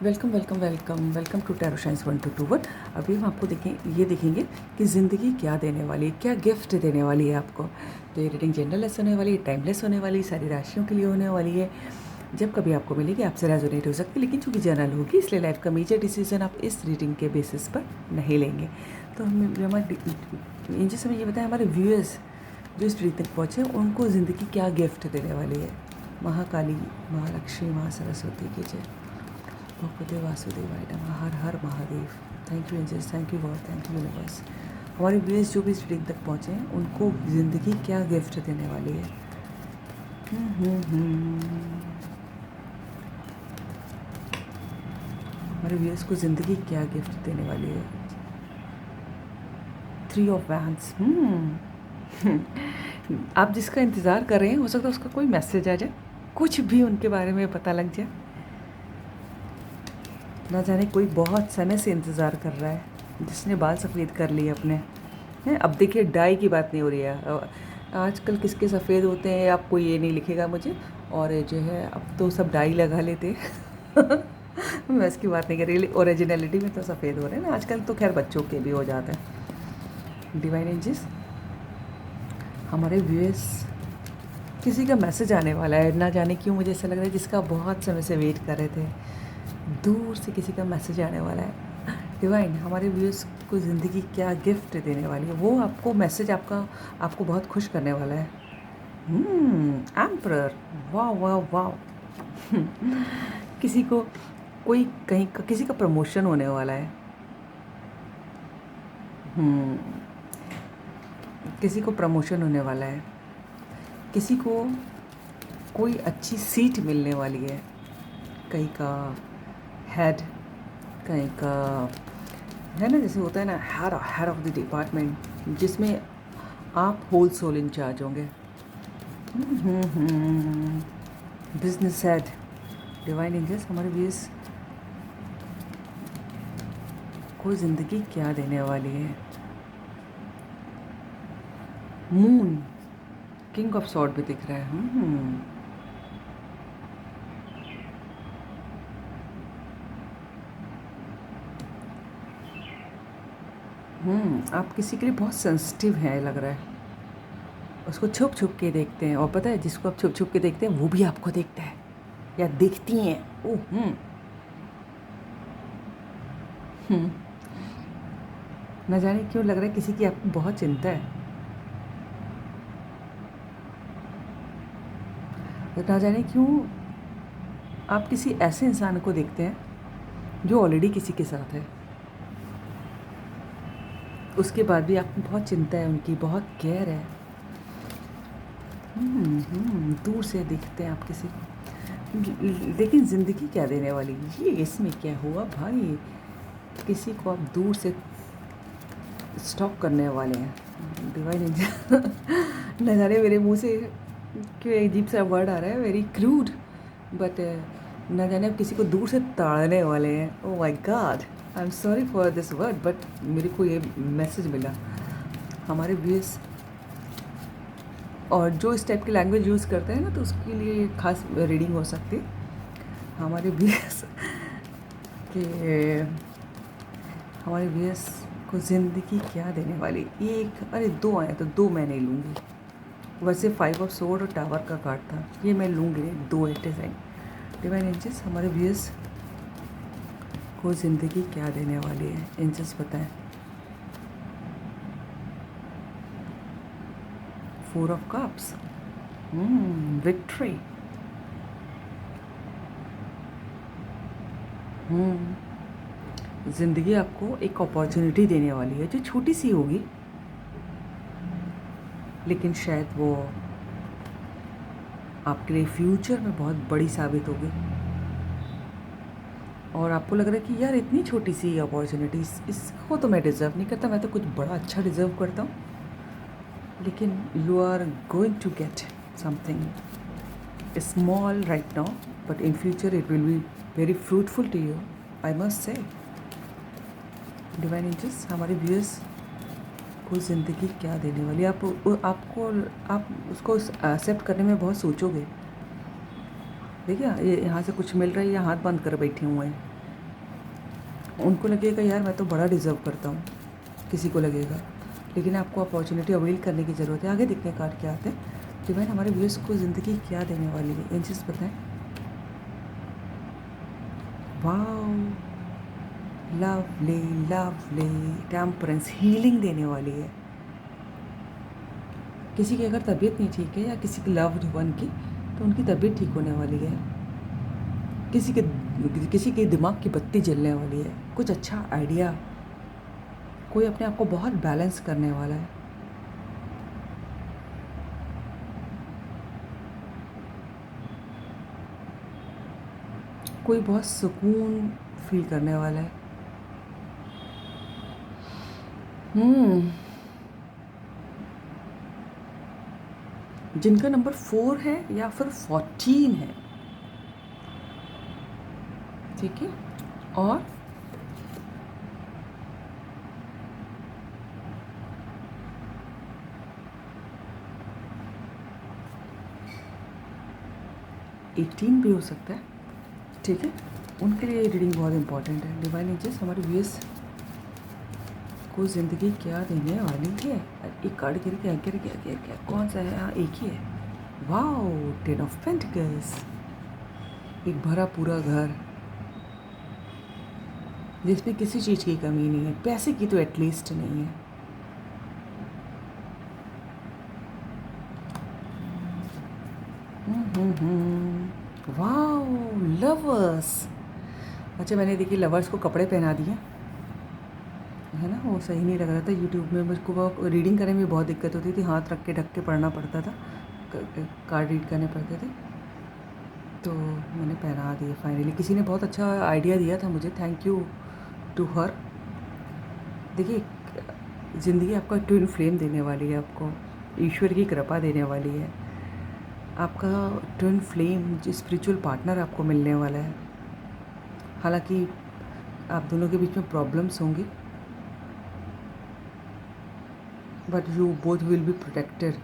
Welcome welcome welcome welcome to tarot science 1 to 2 अभी हम आपको देखेंगे कि ज़िंदगी क्या देने वाली है, क्या गिफ्ट देने वाली है आपको। तो ये रीडिंग जनरलेस होने वाली है, टाइमलेस होने वाली है, सारी राशियों के लिए होने वाली है। जब कभी आपको मिलेगी आपसे रेजोनेट हो सकती है, लेकिन चूंकि जनरल होगी इसलिए लाइफ का मेजर डिसीजन आप इस रीडिंग के बेसिस पर नहीं लेंगे। तो हमारे एंजल्स हमें ये बताएं, हमारे व्यूअर्स जो इस रीडिंग तक पहुँचे उनको ज़िंदगी क्या गिफ्ट देने वाली है। महाकाली, महालक्ष्मी, माँ सरस्वती की जय। भगवते वासुदेवाय नमः। हर हर महादेव। Thank you angels, thank you God, thank you universe. हमारे व्यूअर्स जो भी इस रीडिंग तक पहुँचे हैं उनको ज़िंदगी क्या गिफ्ट देने वाली है। हमारे व्यूअर्स को ज़िंदगी क्या गिफ्ट देने वाली है। 3 ऑफ वैंड्स। आप जिसका इंतज़ार कर रहे हैं हो सकता है उसका कोई मैसेज आ जाए, कुछ भी उनके बारे में पता लग जाए। ना जाने कोई बहुत समय से इंतज़ार कर रहा है, जिसने बाल सफ़ेद कर लिए अपने हैं। अब देखिए डाई की बात नहीं हो रही है, आजकल किसके सफ़ेद होते हैं आपको ये नहीं लिखेगा मुझे। और जो है अब तो सब डाई लगा लेते मैं इसकी बात नहीं कर रही, ओरिजिनलिटी में तो सफ़ेद हो रहे हैं ना आजकल, तो खैर बच्चों के भी हो जाते हैं। डिवाइन एंजल्स, हमारे व्यूअर्स किसी का मैसेज आने वाला है, ना जाने क्यों मुझे ऐसा लग रहा है जिसका बहुत समय से वेट कर रहे थे। दूर से किसी का मैसेज आने वाला है। डिवाइन हमारे व्यूअर्स को ज़िंदगी क्या गिफ्ट देने वाली है, वो आपको मैसेज आपको बहुत खुश करने वाला है। एम्परर, वाह वाह वाह। किसी को किसी का प्रमोशन होने वाला है। किसी को प्रमोशन होने वाला है, किसी को कोई अच्छी सीट मिलने वाली है। कहीं का हेड, कहीं का है ना, जैसे होता है ना हेड ऑफ द डिपार्टमेंट, जिसमें आप होल सोल इंचार्ज होंगे। Business head. डिवाइन एंजल्स हमारे व्यूअर्स को ज़िंदगी क्या देने वाली है। मून, किंग ऑफ सॉर्ड भी दिख रहा है। आप किसी के लिए बहुत सेंसिटिव हैं लग रहा है, उसको छुप छुप के देखते हैं, और पता है जिसको आप छुप छुप के देखते हैं वो भी आपको देखता है या देखती हैं। ओह न जाने क्यों लग रहा है किसी की आपको बहुत चिंता है, तो ना जाने क्यों आप किसी ऐसे इंसान को देखते हैं जो ऑलरेडी किसी के साथ है, उसके बाद भी आपको बहुत चिंता है, उनकी बहुत केयर है। दूर से देखते हैं आप किसी को, लेकिन ज़िंदगी क्या देने वाली ये, इसमें क्या हुआ भाई। किसी को आप दूर से स्टॉक करने वाले हैं। डिवाइन एंजल न जाने मेरे मुंह से क्यों अजीब सा वर्ड आ रहा है, वेरी क्रूड, बट न जाने आप किसी को दूर से ताड़ने वाले हैं। Oh my God, I am sorry for this word, but मेरे को ये मैसेज मिला। हमारे व्यूअर्स और जो इस टाइप की लैंग्वेज यूज़ करते हैं ना, तो उसके लिए खास रीडिंग हो सकती है। हमारे व्यूअर्स के हमारे व्यूअर्स को ज़िंदगी क्या देने वाली, एक अरे 2 आए तो 2 मैं नहीं लूँगी। वैसे 5 ऑफ सोर्ड और टावर का कार्ड था, ये मैं लूँगी नहीं, 2 at a time. Divine angels हमारे व्यूअर्स को ज़िंदगी क्या देने वाली है, एंजल्स बताएं। 4 ऑफ कप्स, विक्ट्री। ज़िंदगी आपको एक अपॉर्चुनिटी देने वाली है जो छोटी सी होगी, लेकिन शायद वो आपके लिए फ्यूचर में बहुत बड़ी साबित होगी। और आपको लग रहा है कि यार इतनी छोटी सी अपॉर्चुनिटी, इसको तो मैं डिज़र्व नहीं करता, मैं तो कुछ बड़ा अच्छा डिज़र्व करता हूँ। लेकिन you are going to get something small right now, but in future it will be very fruitful to you, I must say. Divine angels हमारे व्यूअर्स को ज़िंदगी क्या देने वाली, आप उसको एक्सेप्ट करने में बहुत सोचोगे। देखिए ये यहाँ से कुछ मिल रहा है, या हाथ बंद कर बैठे हुए हैं, उनको लगेगा यार मैं तो बड़ा डिज़र्व करता हूँ, किसी को लगेगा, लेकिन आपको अपॉर्चुनिटी अवेल करने की ज़रूरत है। आगे देखने कार्ड क्या आते हैं। डिवाइन हमारे व्यूअर्स को ज़िंदगी क्या देने वाली है, इन चीज़ बताएं। Wow, lovely lovely, temperance, healing देने वाली है। किसी की अगर तबीयत नहीं ठीक है या किसी की लव्ड वन की, तो उनकी तबीयत ठीक होने वाली है। किसी के दिमाग की बत्ती जलने वाली है, कुछ अच्छा आइडिया, कोई अपने आप को बहुत बैलेंस करने वाला है। कोई बहुत सुकून फील करने वाला है। जिनका नंबर 4 है या फिर 14 है, ठीक है, और एटीन भी हो सकता है, ठीक है, उनके लिए रीडिंग बहुत इंपॉर्टेंट है। डिवाइन एंजल्स हमारे व्यूअर्स को ज़िंदगी क्या देने वाली है। एक कार्ड गिर गया, गिर गया, गिर गया, कौन सा है? हाँ, एक ही है। वाओ, 10 ऑफ पेंटिकल्स, एक भरा पूरा घर जिसमें किसी चीज़ की कमी नहीं है, पैसे की तो एटलीस्ट नहीं है। Wow, lovers. अच्छा, मैंने देखिए लवर्स को कपड़े पहना दिए, है ना, वो सही नहीं लग रहा था। यूट्यूब में मुझको वो रीडिंग करने में बहुत दिक्कत होती थी, हाथ रख के ढक के पढ़ना पड़ता था, कार्ड रीड करने पड़ते थे, तो मैंने पहना दिए फाइनली। किसी ने बहुत अच्छा आइडिया दिया था मुझे, थैंक यू टू हर। देखिए, ज़िंदगी आपका ट्विन फ्लेम देने वाली है, आपको ईश्वर की कृपा देने वाली है। आपका ट्विन फ्लेम जो स्पिरिचुअल पार्टनर आपको मिलने वाला है। हालांकि आप दोनों के बीच में प्रॉब्लम्स होंगी, but you both will be protected.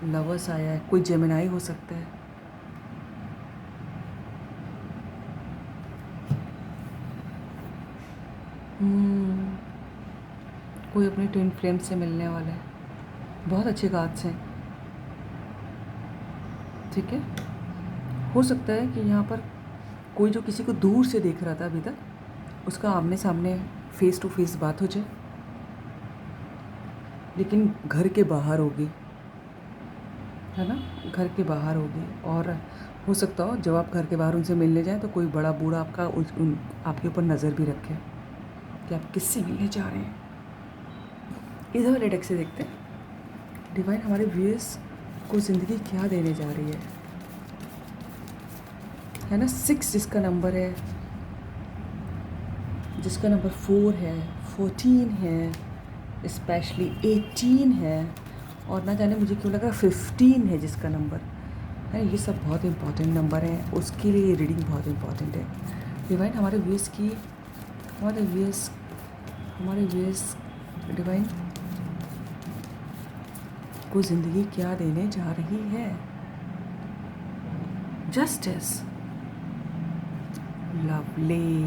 Lovers आया है, कोई जेमिनाई हो सकता है। कोई अपने ट्विन फ्लेम से मिलने वाला है, बहुत अच्छे कार्ड्स हैं, ठीक है। हो सकता है कि यहाँ पर कोई जो किसी को दूर से देख रहा था अभी तक, उसका आमने सामने फेस टू फेस बात हो जाए, लेकिन घर के बाहर होगी, है ना, घर के बाहर होगी। और हो सकता हो जब आप घर के बाहर उनसे मिलने जाएं तो कोई बड़ा बूढ़ा आपका आपके ऊपर नज़र भी रखे कि आप किससे मिलने जा रहे हैं। इधर वाले डेक से देखते हैं डिवाइन हमारे व्यूअर्स को ज़िंदगी क्या देने जा रही है ना। 6 जिसका नंबर है, जिसका नंबर 4 है, 14 है, स्पेशली 18 है, और ना जाने मुझे क्यों लग रहा 15 है जिसका नंबर है। ये सब बहुत इंपॉर्टेंट नंबर हैं, उसके लिए रीडिंग बहुत इंपॉर्टेंट है। डिवाइन हमारे व्यूअर्स डिवाइन को ज़िंदगी क्या देने जा रही है। Justice, lovely.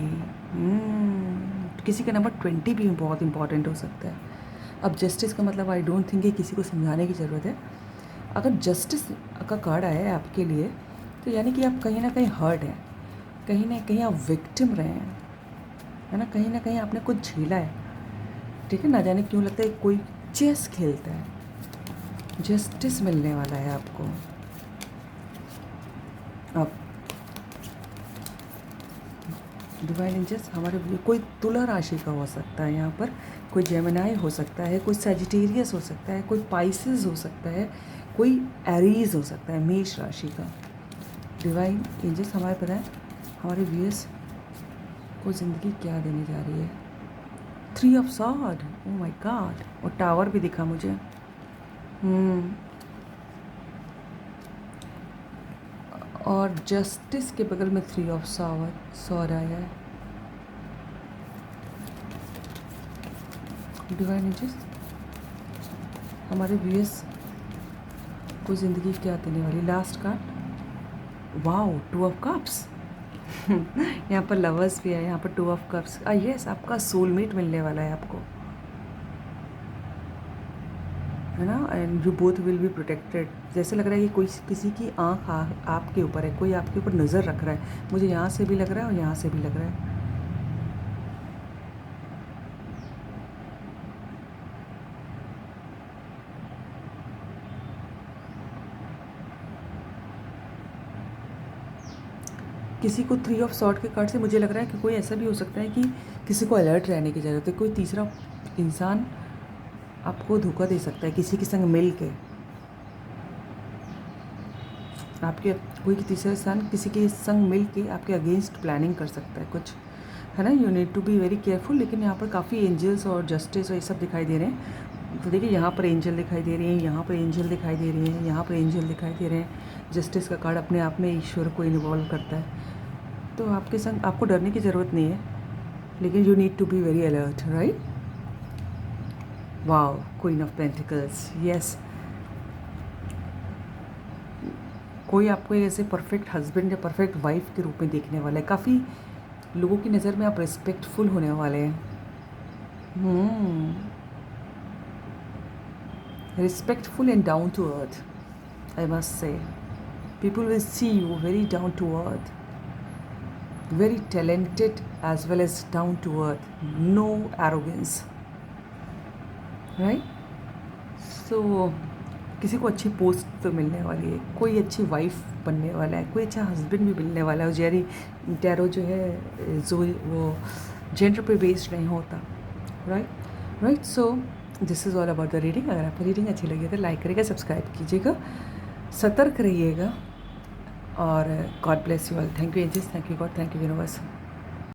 किसी का नंबर 20 भी बहुत इंपॉर्टेंट हो सकता है। अब जस्टिस का मतलब आई डोंट थिंक किसी को समझाने की ज़रूरत है। अगर जस्टिस का कार्ड आया है आपके लिए, तो यानी कि आप कहीं ना कहीं हर्ट हैं, कहीं ना कहीं आप विक्टिम रहे हैं, है ना कहीं आपने कुछ झेला है, ठीक है। ना जाने क्यों लगता है कोई चेस खेलता है। जस्टिस मिलने वाला है आपको। अब डिवाइन एंजल्स हमारे कोई तुला राशि का हो सकता है, यहाँ पर कोई जेमिनाई हो सकता है, कोई सजिटेरियस हो सकता है, कोई पाइसेस हो सकता है, कोई एरीज हो सकता है, मेष राशि का। डिवाइन एंजल्स हमारे पता है हमारे व्यूअर्स को ज़िंदगी क्या देने जा रही है। 3 of sword, oh my God, और टावर भी दिखा मुझे। और जस्टिस के बगल में 3 ऑफ सॉर्ड आया है। डिवाइन एंजल्स हमारे व्यूअर्स को ज़िंदगी क्या देने वाली। Last card, wow, 2 of cups, यहाँ पर लवर्स भी है, यहाँ पर 2 ऑफ कप्स। यस, आपका सोलमेट मिलने वाला है आपको, है ना। And you both will be protected. जैसे लग रहा है कि कोई किसी की आँख आपके ऊपर है, कोई आपके ऊपर नज़र रख रहा है। मुझे यहाँ से भी लग रहा है और यहाँ से भी लग रहा है। किसी को 3 ऑफ सॉर्ड के कार्ड से मुझे लग रहा है कि कोई ऐसा भी हो सकता है कि किसी को अलर्ट रहने की ज़रूरत है। कोई तीसरा इंसान आपको धोखा दे सकता है किसी के संग मिल के। आपके कोई तीसरा इंसान किसी के संग मिल के आपके अगेंस्ट प्लानिंग कर सकता है कुछ, है ना। You need to be very careful. लेकिन यहाँ पर काफ़ी एंजल्स और जस्टिस और ये सब दिखाई दे रहे हैं। तो देखिए, यहाँ पर एंजल दिखाई दे रही हैं, यहाँ पर एंजल दिखाई दे रही हैं, यहाँ पर एंजल दिखाई दे रहे हैं। जस्टिस का कार्ड अपने आप में ईश्वर को इन्वॉल्व करता है। तो आपके संग आपको डरने की ज़रूरत नहीं है, लेकिन you need to be very alert, right. Wow, queen of pentacles, yes. कोई आपको ऐसे परफेक्ट हस्बैंड या परफेक्ट वाइफ के रूप में देखने वाला है। काफ़ी लोगों की नज़र में आप रिस्पेक्टफुल होने वाले हैं। Respectful and down to earth, I must say. People will see you very down to earth, very talented as well as down to earth, no arrogance, right? So किसी को अच्छी पोस्ट तो मिलने वाली है, कोई अच्छी वाइफ बनने वाला है, कोई अच्छा हस्बैंड भी मिलने वाला है। और जेरी टैरो जो है जो वो जेंडर पे बेस्ड नहीं होता, right. So this is all about the reading. अगर आपको रीडिंग अच्छी लगी तो लाइक करिएगा, सब्सक्राइब कीजिएगा, सतर्क रहिएगा और God bless you all. Thank you angels, thank you God, thank you universe.